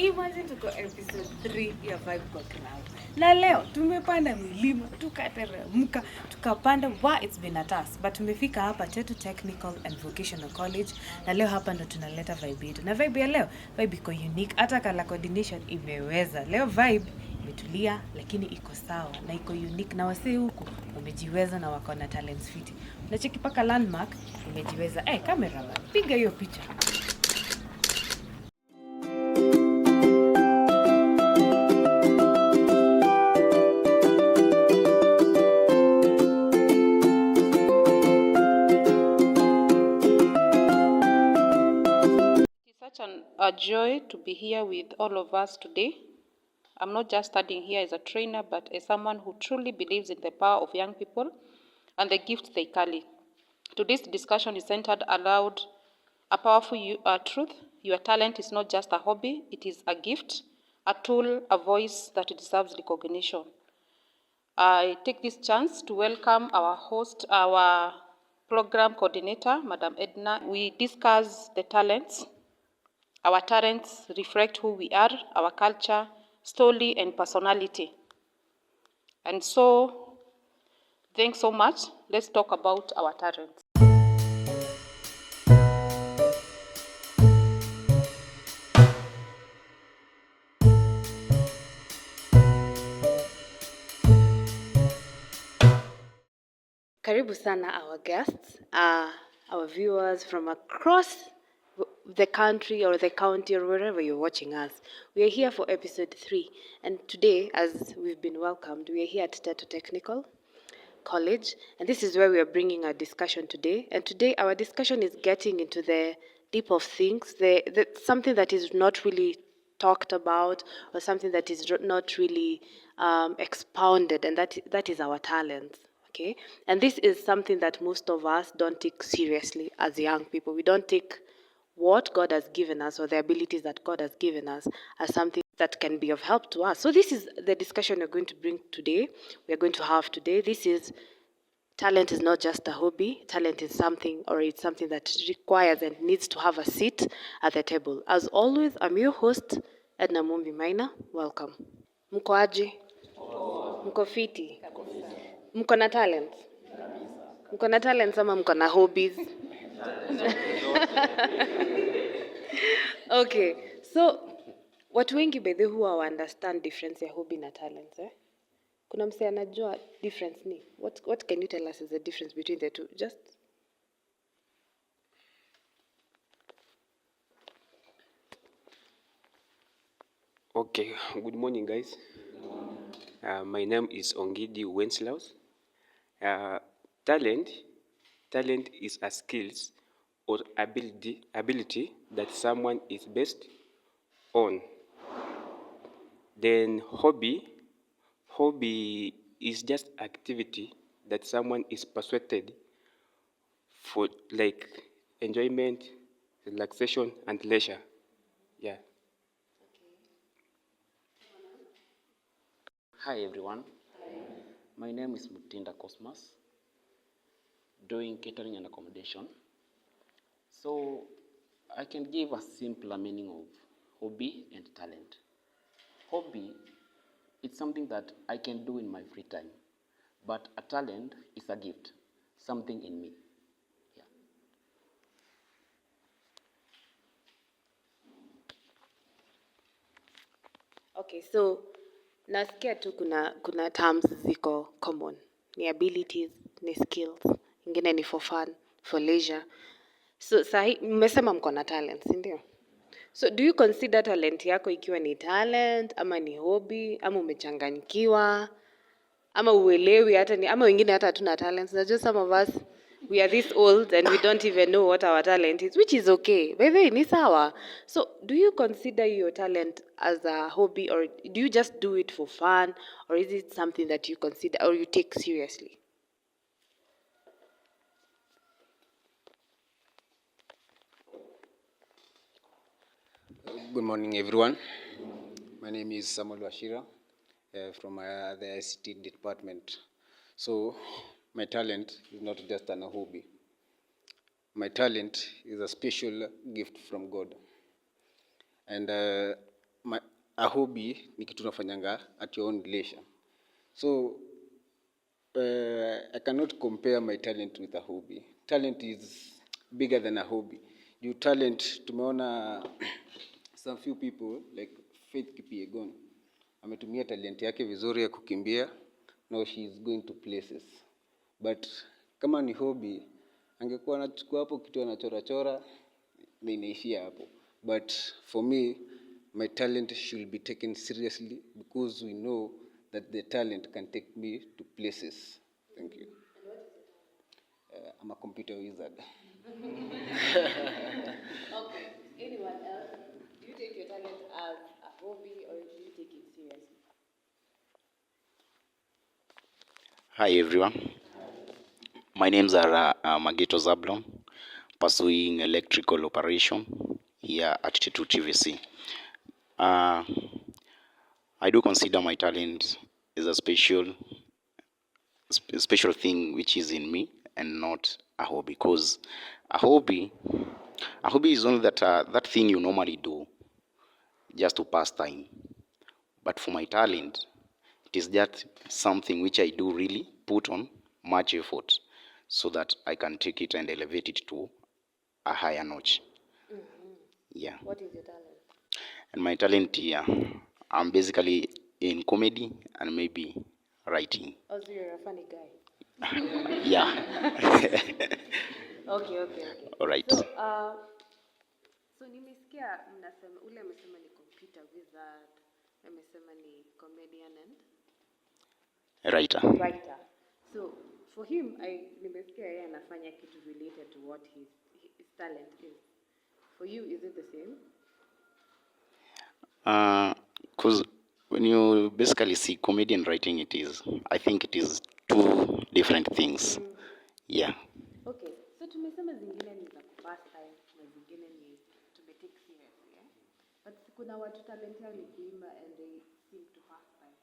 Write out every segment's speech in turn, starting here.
Imagine tuko episode 3 ya Vibe kwa Crowd. Na leo tumepanda milima, tukateremka, tukapanda. It's been a task, but tumefika hapa Tetu Technical and Vocational College. Na leo hapa ndo tunaleta vibe yetu. Na vibe ya leo, vibe iko unique. Hata color coordination imeweza. Leo vibe imetulia lakini iko sawa na iko unique, na wasee huku wamejiweza na wako na talents fit. Unacheki paka landmark imejiweza. Cameraman, piga hiyo picha. A joy to be here with all of us today. I'm not just studying here as a trainer, but as someone who truly believes in the power of young people and the gifts they carry. Today's discussion is centered around a powerful truth. Your talent is not just a hobby, it is a gift, a tool, a voice that deserves recognition. I take this chance to welcome our host, our program coordinator, Madam Edna. We discuss the talents. Our talents reflect who we are, our culture, story, and personality. And so, thanks so much. Let's talk about our talents. Karibu sana our guests, our viewers from across the country or the county or wherever you're watching us. We are here for episode 3, and today, as we've been welcomed, we are here at Tetu Technical College, and this is where we are bringing our discussion today. And today our discussion is getting into the deep of things, something that is not really talked about, or something that is not really expounded, and that is our talents. Okay, and this is something that most of us don't take seriously as young people. We don't take what God has given us, or the abilities that God has given us, as something that can be of help to us. So this is the discussion we're going to bring today. We're going to have today. This is talent is not just a hobby. Talent is something, or it's something that requires and needs to have a seat at the table. As always, I'm your host, Edna Mumbi Maina. Welcome. Mko aje? Mko fiti? Mko na talents? Mko na talents ama mko na hobbies? Okay, so watu wengi by the who understand difference ya hobby na talents, Kuna msee anajua difference ni? What can you tell us is the difference between the two? Just Okay, good morning guys. My name is Ongidi Wenslaus. Talent is a skills or ability that someone is based on. Then hobby is just activity that someone is persuaded for, like enjoyment, relaxation, and leisure. Yeah. Hi everyone. My name is Mutinda Cosmas, doing catering and accommodation. So I can give a simpler meaning of hobby and talent. Hobby, it's something that I can do in my free time, but a talent is a gift, something in me. Yeah. okay, so nasikia tu kuna terms ziko common. Ni abilities, ni skills. Ingine ni for fun, for leisure. So sahi mmesema mko na talents, ndio? So do you consider talent yako ikiwa ni talent ama ni hobby ama umechanganyikiwa ama uelewi hata ni ama wengine hata hatuna talents? Najua some of us we are this old and we don't even know what our talent is, which is okay. By the way, ni sawa. So do you consider your talent as a hobby, or do you just do it for fun, or is it something that you consider or you take seriously? Good morning, everyone. My name is Samuel Washira from the ICT department. So, my talent is not just a hobby. My talent is a special gift from God. And a hobby ni kitu nafanyanga at your own leisure. So I cannot compare my talent with a hobby. Talent is bigger than a hobby. You talent, tumeona some few people like Faith Kipyegon ametumia talent yake vizuri ya kukimbia. Now she is going to places. But kama ni hobby, angekuwa anachukua hapo kitu anachora na inaishia hapo. But for me, my talent should be taken seriously because we know that the talent can take me to places. Thank you. I'm a computer wizard. Okay. Anyone else? Do you take your talent as a hobby or do you take it seriously? Hi everyone. My names are Magito Zablon, pursuing electrical operation here at T2 TVC. I do consider my talent as a special thing which is in me and not a hobby, because a hobby is only that thing you normally do just to pass time. But for my talent, it is just something which I do really put on much effort so that I can take it and elevate it to a higher notch. Yeah. What is your talent? And my talent here, I'm basically in comedy and maybe writing. Oh, so you're a funny guy. Yeah. Okay. All right. So nimesikia mnasema ule amesema ni computer wizard, amesema ni comedian and Writer. So for him, nimesikia yeye anafanya kitu related to what his talent is. For you, is it the same? Because when you basically see comedy and writing, I think it is two different things. Yeah. Okay, so tumesema zingine ni za kupass time na zingine ni tumetake seriously, yeah? But kuna watu talent yao ni kuimba and they sing to pass time.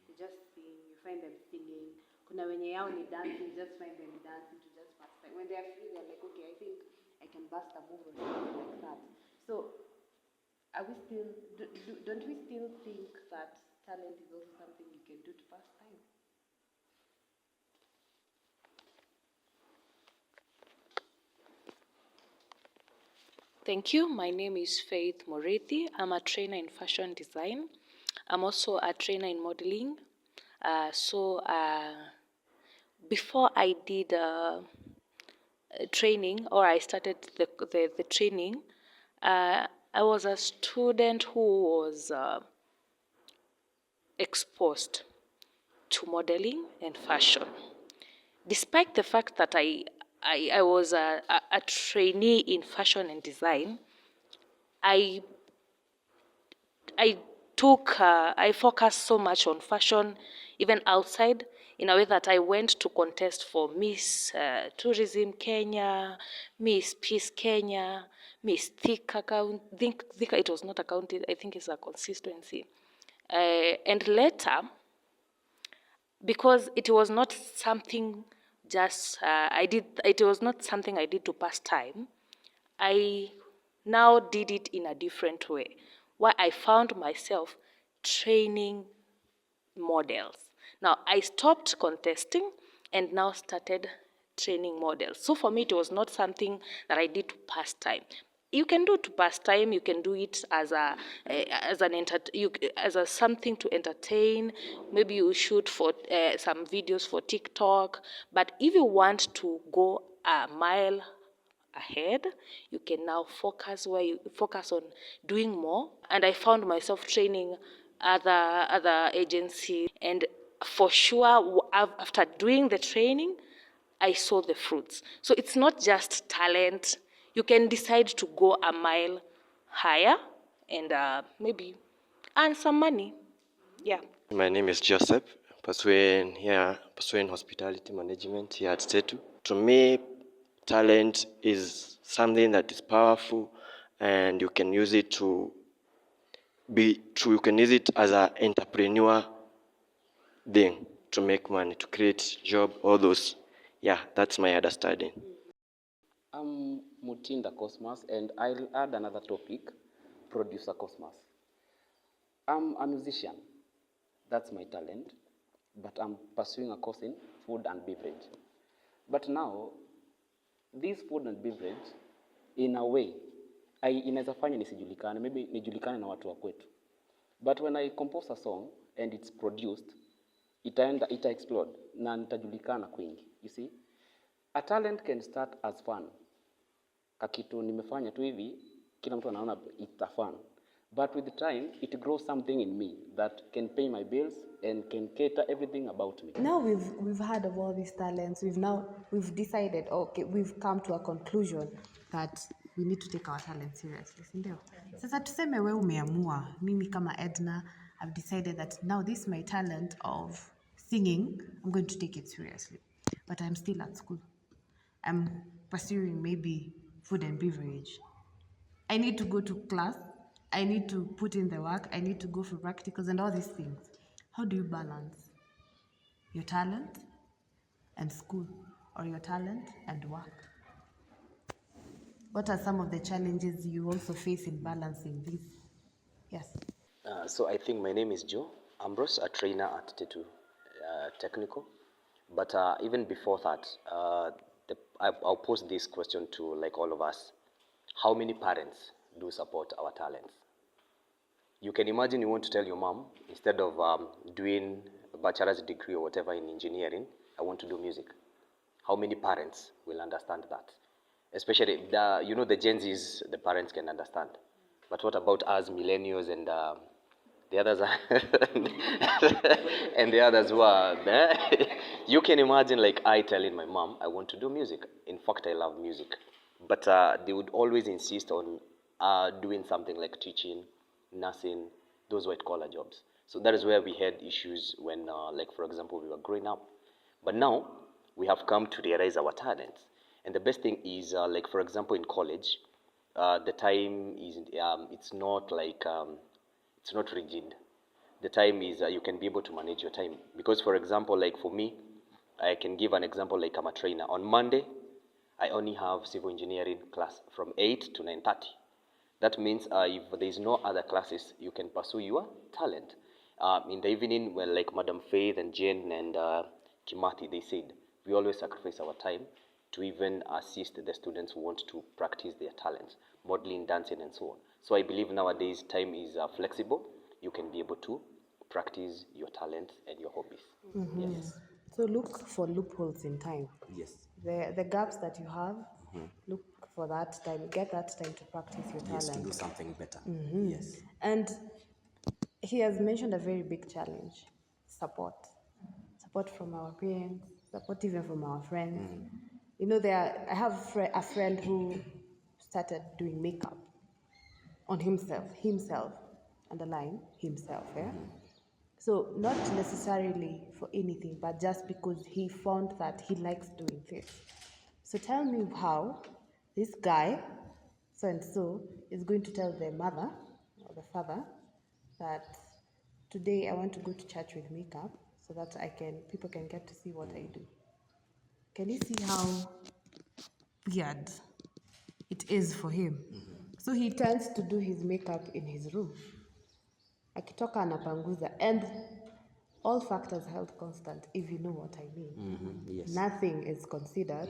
They just sing, you find them singing. Kuna wenye yao ni dancing, just find them dancing to just pass time. When they are free, they're like, okay, I think I can bust a move or something like that. So, are we still, don't we still think that talent is also something you can do to pass time? Thank you. My name is Faith Morethi. I'm a trainer in fashion design. I'm also a trainer in modeling. Before I did training, or I started the training, I was a student who was exposed to modeling and fashion. Despite the fact that I was a trainee in fashion and design, I focused so much on fashion, even outside, in a way that I went to contest for Miss Tourism Kenya, Miss Peace Kenya, Miss Thika, it was not a county, I think it's a constituency. And later, because it was not something it was not something I did to pass time, I now did it in a different way, where I found myself training models. Now, I stopped contesting and now started training models. So for me, it was not something that I did to pass time. You can do it to pass time. You can do it as something to entertain. Maybe you shoot for some videos for TikTok. But if you want to go a mile ahead, you can now focus on doing more. And I found myself training other agencies, and for sure, after doing the training, I saw the fruits. So it's not just talent. You can decide to go a mile higher and maybe earn some money. Yeah. My name is Joseph, pursuing hospitality management here at T2. To me, talent is something that is powerful, and you can use it you can use it as an entrepreneur thing to make money, to create job, all those. Yeah, that's my understanding. I'm Mutinda Cosmas, and I'll add another topic, producer Cosmas. I'm a musician. That's my talent. But I'm pursuing a course in food and beverage. But now, this food and beverage, in a way, inaweza fanya nisijulikane, maybe nijulikane na watu wa kwetu. But when I compose a song and it's produced, ita explode na nitajulikana kwingi. You see? A talent can start as fun. Kakitu nimefanya tu hivi, kila mtu anaona it's a fun. But with the time, it grows something in me that can pay my bills and can cater everything about me. Now we've heard of all these talents. We've decided, okay, we've come to a conclusion that we need to take our talents seriously, si ndio? Sasa tuseme wewe umeamua, mimi kama Edna, I've decided that now this is my talent of singing, I'm going to take it seriously. But I'm still at school. I'm pursuing maybe food and beverage. I need to go to class. I need to put in the work. I need to go for practicals and all these things. How do you balance your talent and school, or your talent and work? What are some of the challenges you also face in balancing this? Yes. So I think my name is Joe Ambrose, a trainer at Tetu Technical. But even before that, I'll pose this question to like all of us. How many parents do support our talents? You can imagine you want to tell your mom, instead of doing a bachelor's degree or whatever in engineering, I want to do music. How many parents will understand that? Especially, the Gen Zs, the parents can understand. But what about us millennials and the others and the others who are there? You can imagine like I telling my mom, I want to do music. In fact, I love music. But they would always insist on doing something like teaching, nursing, those white collar jobs. So that is where we had issues when, like for example, we were growing up. But now we have come to realize our talents. And the best thing is, like for example, in college, the time is, it's not like, it's not rigid. The time is, you can be able to manage your time. Because for example, like for me, I can give an example, like I'm a trainer. On Monday, I only have civil engineering class from 8 to 9:30. That means if there is no other classes, you can pursue your talent. In the evening, when like Madam Faith and Jane and Kimathi, they said, we always sacrifice our time to even assist the students who want to practice their talents, modeling, dancing, and so on. So I believe nowadays time is flexible. You can be able to practice your talent and your hobbies. Mm-hmm. Yes. So look for loopholes in time. Yes. The gaps that you have, look for that time, get that time to practice your talent. Yes, to do something better. Yes. And he has mentioned a very big challenge: support. Support from our parents, support even from our friends. You know, I have a friend who started doing makeup on himself, underline himself, yeah? So not necessarily for anything, but just because he found that he likes doing this. So tell me how this guy, so and so, is going to tell the mother or the father that today I want to go to church with makeup so that people can get to see what I do. Can you see how weird it is for him? So he tends to do his makeup in his room. Akitoka anapanguza, and all factors held constant, if you know what I mean. Yes. Nothing is considered.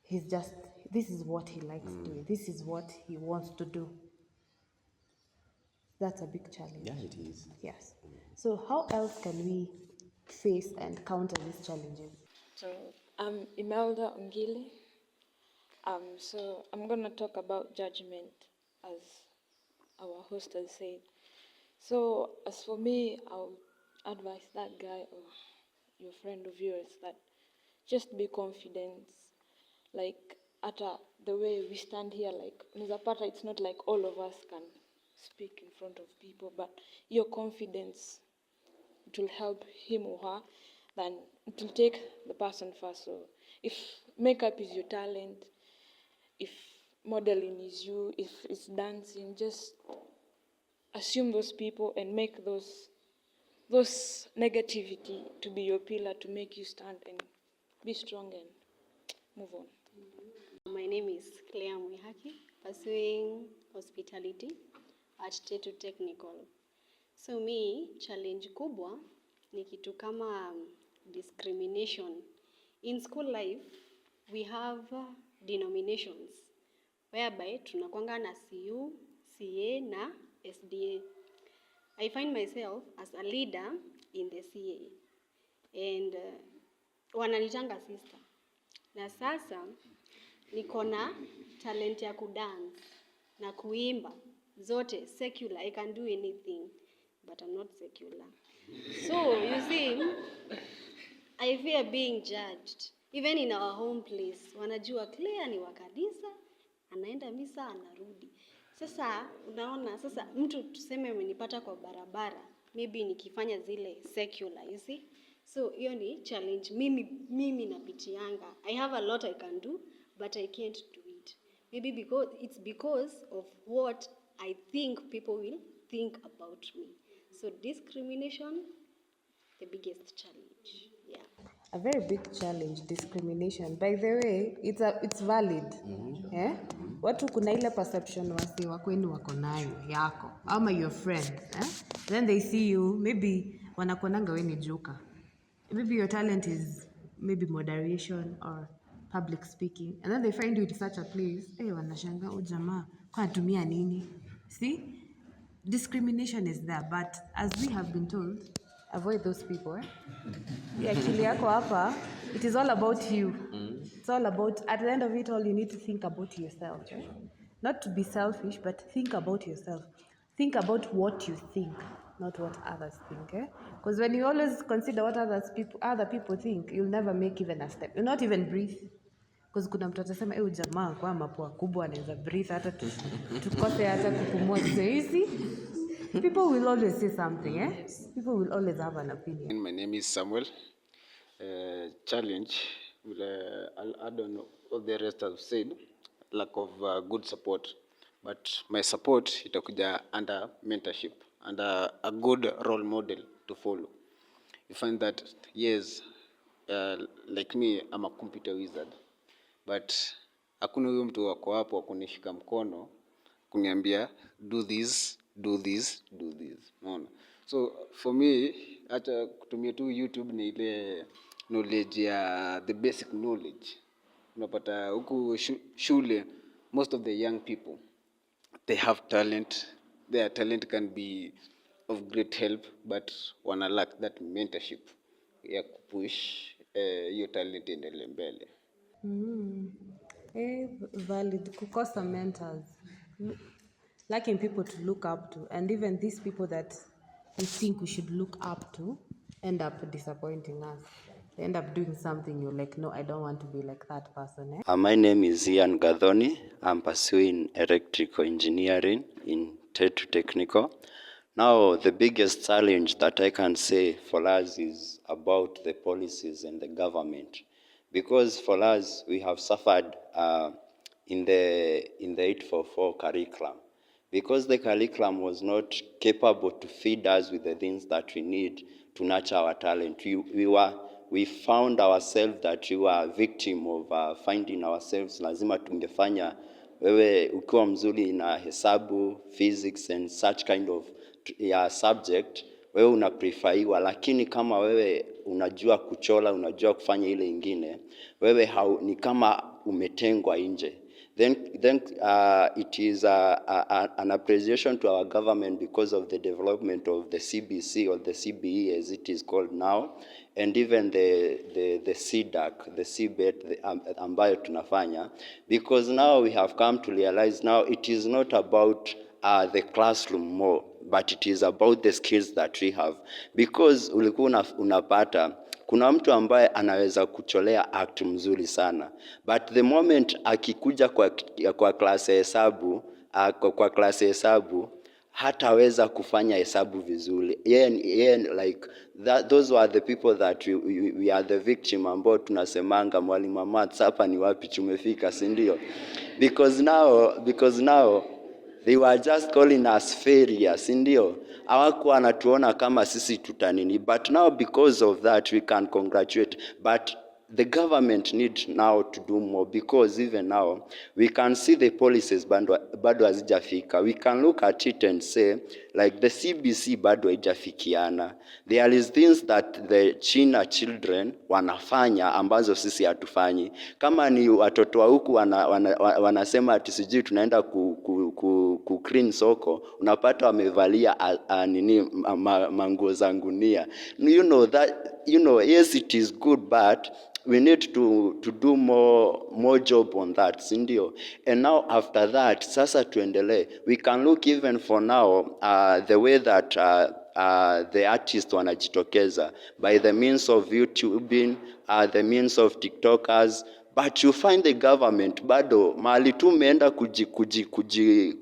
He's just, this is what he likes doing. This is what he wants to do. That's a big challenge. Yeah, it is. Yes. So how else can we face and counter these challenges? So I'm Imelda Ongili. So I'm going to talk about judgment, as our host has said. So as for me, I'll advise that guy or your friend of yours that just be confident. Like the way we stand here, like Nizapata, it's not like all of us can speak in front of people, but your confidence, it will help him or her, then it will take the person first. So if makeup is your talent, if modeling is you, if it's dancing, just assume those people and make those negativity to be your pillar to make you stand and be strong and move on. My name is Claire Mwihaki, pursuing hospitality at Tetu Technical. So mi challenge kubwa ni kitu kama discrimination. In school life we have denominations whereby tunakwanga na CU, CA na SDA. I find myself as a leader in the CA and wananitanga sister. Na sasa niko na talent ya kudance na kuimba zote secular. I can do anything but I'm not secular. So you see, I fear being judged. Even in our home place, wanajua Claire ni wa kanisa, anaenda misa, anarudi. Sasa unaona, sasa mtu tuseme amenipata kwa barabara, maybe nikifanya zile secular, you see? So hiyo ni challenge mimi napitianga. I have a lot I can do, but I can't do it. Maybe because of what I think people will think about me. So discrimination, the biggest challenge. Yeah. A very big challenge, discrimination. By the way, it's valid. Eh? Watu kuna ile perception wasi wakwenu wako nayo yako ama your friend, then they see you, maybe wanakuonanga wewe ni joka. Maybe your talent is maybe moderation or public speaking, and then they find you in such a place, wanashanga huyu jamaa kwa anatumia nini? See? Discrimination is there, but as we have been told, avoid those people. Actually, yako hapa, it is all about you. It's all about, at the end of it all, you need to think about yourself. Not to be selfish, but think about yourself. Think about what you think, not what others think. Because when you always consider what other people think, you'll never make even a step. You'll not even breathe. Because kuna mtu atasema huyu jamaa kwa mapua kubwa anaweza breathe hata tukose hata kupumua sisi. People will always say something, People will always have an opinion. My name is Samuel. Challenge, I'll add on what the rest have said, lack of good support. But my support itakuja under mentorship, under a good role model to follow. You find that, yes, like me, I'm a computer wizard. But hakuna huyo mtu wako hapo wa kunishika mkono kuniambia do this. Unaona? So for me, hata kutumia tu YouTube ni ile knowledge ya the basic knowledge. Unapata huku shule, most of the young people, they have talent. Their talent can be of great help, but wana lack that mentorship ya kupush hiyo talent endelee mbele. Valid. Kukosa mentors. Lacking people to look up to, and even these people that we think we should look up to end up disappointing us. They end up doing something you're like, no, I don't want to be like that person. My name is Ian Gathoni. I'm pursuing electrical engineering in Tetu Technical. Now, the biggest challenge that I can say for us is about the policies and the government. Because for us, we have suffered in the 844 curriculum. Because the curriculum was not capable to feed us with the things that we need to nurture our talent. We found ourselves that we were a victim of finding ourselves lazima tungefanya wewe ukiwa mzuri na hesabu, physics and such kind of subject, wewe unapreferiwa, lakini kama wewe unajua kuchola, unajua kufanya ile ingine, wewe ni kama umetengwa nje. Then it is an appreciation to our government because of the development of the CBC or the CBE as it is called now, and even the CDAC, the CBET ambayo tunafanya, because now we have come to realize now it is not about the classroom more, but it is about the skills that we have. Because ulikuwa unapata kuna mtu ambaye anaweza kucholea act mzuri sana, but the moment akikuja kwa klasi ya hesabu hataweza kufanya hesabu vizuri. Like those were the people that we are the victim ambao tunasemanga mwalimu maths hapa ni wapi tumefika, si ndio? Because now they were just calling us failures, si ndio? Hawakuwa anatuona kama sisi tutanini. But now because of that we can congratulate. But the government need now to do more, because even now we can see the policies bado hazijafika. We can look at it and say, like the CBC bado haijafikiana. There is things that the China children wanafanya ambazo sisi hatufanyi. Kama ni watoto wa huku wanasema ati sijui tunaenda ku clean soko, unapata wamevalia manguo za ngunia. Yes, it is good, but we need to do more job on that, sindio? And now after that, sasa tuendelee. We can look even for now the way that the artists wanajitokeza by the means of YouTubing, the means of TikTokers. But you find the government bado mahali tu umeenda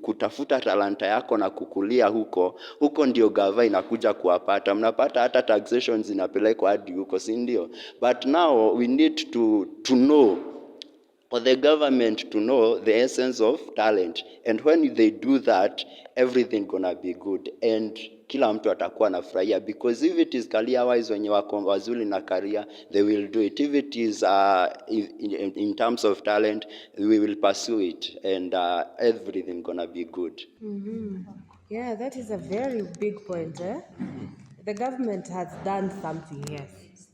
kutafuta talanta yako na kukulia huko ndio gava inakuja kuwapata. Mnapata hata taxations zinapelekwa hadi huko, si ndio? But now we need to know, for the government to know the essence of talent, and when they do that, everything gonna be good and kila mtu atakuwa anafurahia, because if it is career wise wenye wako wazuri na career, they will do it. If it is in terms of talent, we will pursue it, and everything gonna be good. Yeah, that is a very big point. The government has done something, yes,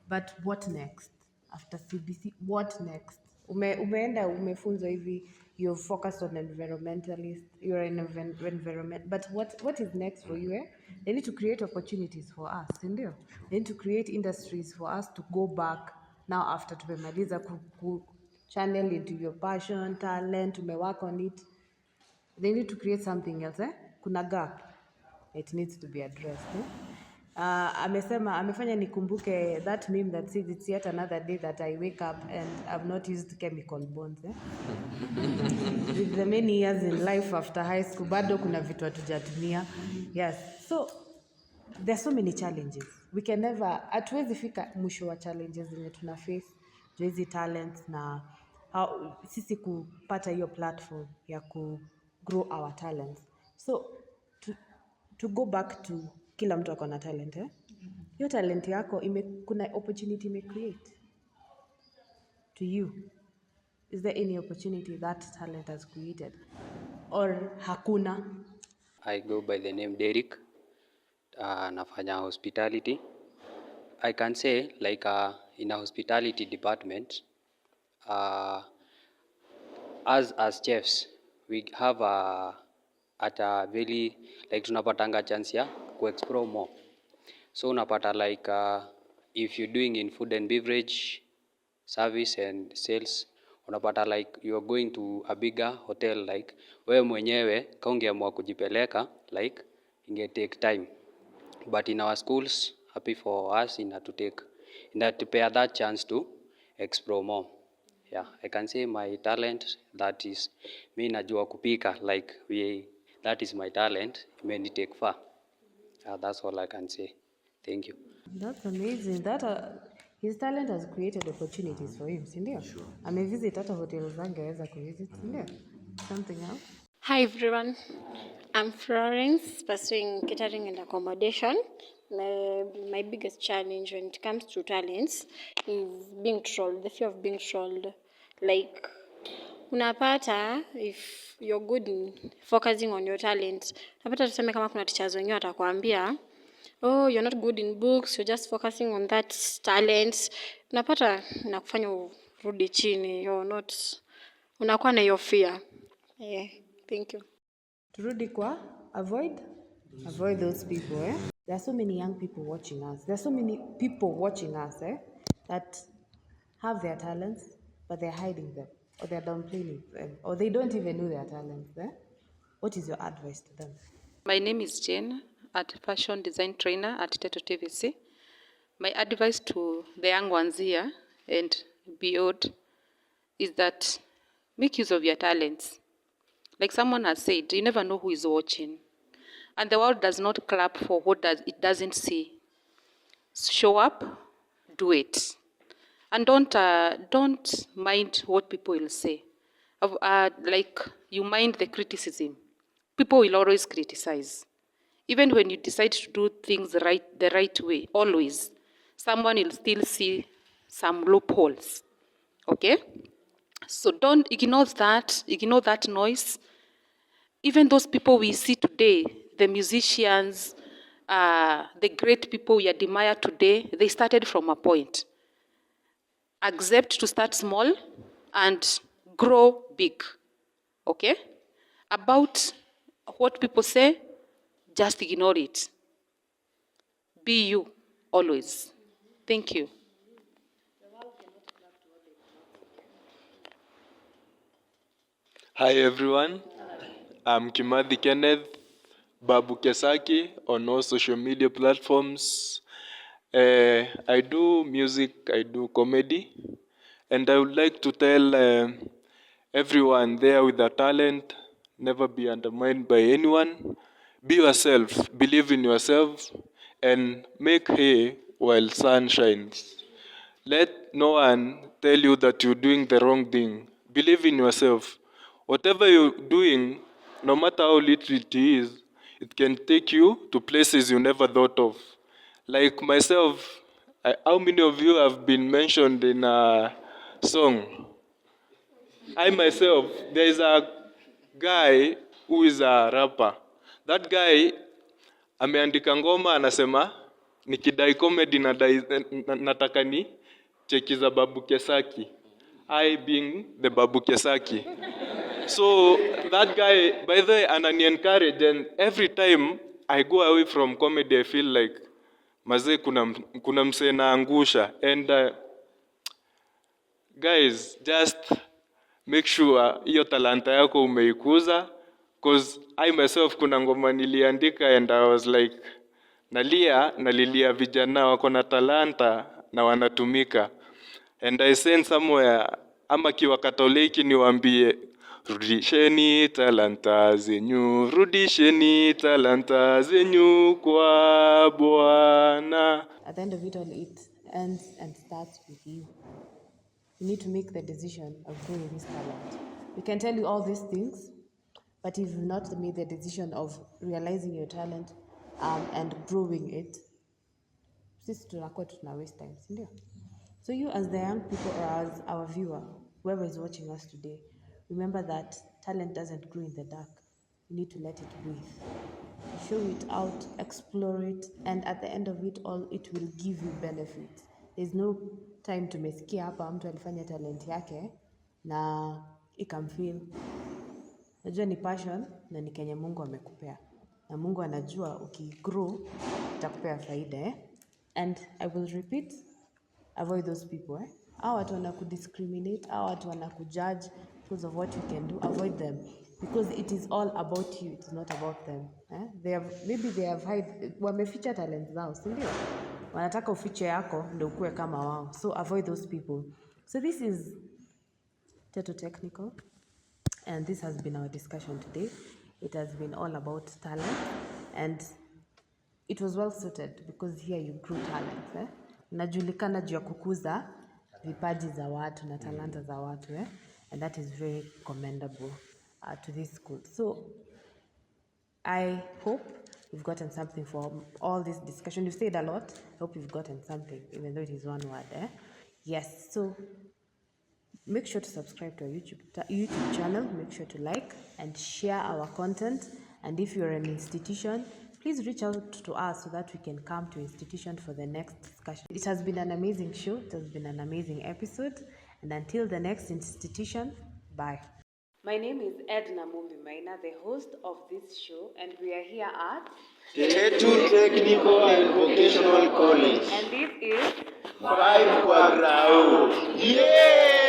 but what next after CBC? What next? Umeenda umefunzwa hivi, you're focused on environmentalist, you're an environment, but what is next for you? They need to create opportunities for us, ndio? They need to create industries for us to go back now after tumemaliza ku channel into your passion, talent, work on it. They need to create something else. Kuna gap, it needs to be addressed. Amefanya nikumbuke that meme that says it's yet another day that I wake up and I've not used chemical bonds. With the many years in life after high school, bado kuna vitu hatujatumia. Yes, so there's so many challenges. We can never, hatuwezi fika mwisho wa challenges zenye tuna face, hizi talents na sisi kupata hiyo platform ya ku grow our talents. So to go back to kila mtu ako na talent, hiyo talent yako kuna opportunity create to you. Is there any opportunity that talent has created or hakuna? I go by the name Derek. Nafanya hospitality. I can say like in a hospitality department, as chefs we have at a very like tunapatanga chance ya explore more. So unapata like if you're doing in food and beverage service and sales, unapata like you're going to a bigger hotel, like wewe mwenyewe kaungeamua kujipeleka like inge take time, but in our schools, happy for us to pair that chance to explore more. Yeah, I can say my talent, that is me najua kupika, like that is my talent, many take far. That's all I can say. Thank you. That's amazing. That his talent has created opportunities for him, sindio? Sure. Amevisit hata hotel zangeweza kuvisit, sindio? Something else? Hi everyone. I'm Florence, pursuing catering and accommodation. My biggest challenge when it comes to talents is being trolled, the fear of being trolled. Like, unapata, if you're good in focusing on your talent, unapata tuseme kama kuna teachers wengine watakwambia, oh, you're not good in books, you're just focusing on that talent. Unapata inakufanya urudi chini, unakuwa na hiyo fear. Yeah, thank you. Turudi kwa avoid those people. There are so many young people watching us. There are so many people watching us that have their talents, but they're hiding them, or they're downplaying them, or they don't even know their talents. What is your advice to them? My name is Jane, at fashion design trainer at Teto TVC. My advice to the young ones here and beyond is that make use of your talents. Like someone has said, you never know who is watching. And the world does not clap for what it doesn't see. Show up, do it. And don't mind what people will say. Like you mind the criticism. People will always criticize. Even when you decide to do things the right way, always, someone will still see some loopholes. Okay? So don't ignore that noise. Even those people we see today, the musicians, the great people we admire today, they started from a point. Accept to start small and grow big. Okay? About what people say, just ignore it. Be you, always. Thank you. Hi everyone, I'm Kimathi Kenneth, Babu Kesaki on all social media platforms. I do music, I do comedy, and I would like to tell everyone there with a talent, never be undermined by anyone. Be yourself, believe in yourself, and make hay while sun shines. Let no one tell you that you're doing the wrong thing. Believe in yourself. Whatever you're doing, no matter how little it is, it can take you to places you never thought of. Like myself, how many of you have been mentioned in a song? I myself, there is a guy who is a rapper. That guy ameandika ngoma anasema nikidai comedy nataka ni cheki za Babu Kesaki. I being the Babu Kesaki. So that guy, by the way, anani encourage, and every time I go away from comedy, I feel like mazee kuna msee naangusha. And guys, just make sure hiyo talanta yako umeikuza, cause I myself kuna ngoma niliandika and I was like nalilia vijana wako na talanta na wanatumika. And I sent somewhere, ama kiwa Katoliki niwaambie, rudisheni talanta zenyu, rudisheni talanta zenyu kwa Bwana. At the end of it all, it ends and starts with you. You need to make the decision of growing this talent. We can tell you all these things, but if you've not made the decision of realizing your talent and growing it, sisi tunakuwa tuna waste time, si ndio? So you as the young people or as our viewer, whoever is watching us today, remember that talent doesn't grow in the dark. You need to let it breathe. Show it out, explore it, and at the end of it all, it will give you benefits. There's no time tumesikia hapa mtu alifanya talent yake na ikamfeel. Najua ni passion na ni kenye Mungu amekupea. Na Mungu anajua ukigrow itakupea faida. And I will repeat, avoid those people. Hao watu wanakudiscriminate, hao watu wanakujudge because of what you can do, avoid them. Because it is all about you, it's not about them. Maybe they have wameficha talent zao, si ndio? Wanataka ufiche yako ndio ukue kama wao. So avoid those people. So this is Teto Technical, and this has been our discussion today. It has been all about talent, and it was well suited because here you grew talent. Najulikana juu ya kukuza vipaji za watu na talanta za watu. And that is very commendable to this school. So I hope you've gotten something from all this discussion. You've said a lot. I hope you've gotten something, even though it is one word. Yes, so make sure to subscribe to our YouTube channel. Make sure to like and share our content. And if you're an institution, please reach out to us so that we can come to institution for the next discussion. It has been an amazing show. It has been an amazing episode. And until the next institution, bye. My name is Edna Maina, the host of this show, and we are here at Tetu Technical and Vocational College. And this is 5 kwa grau. Yeah!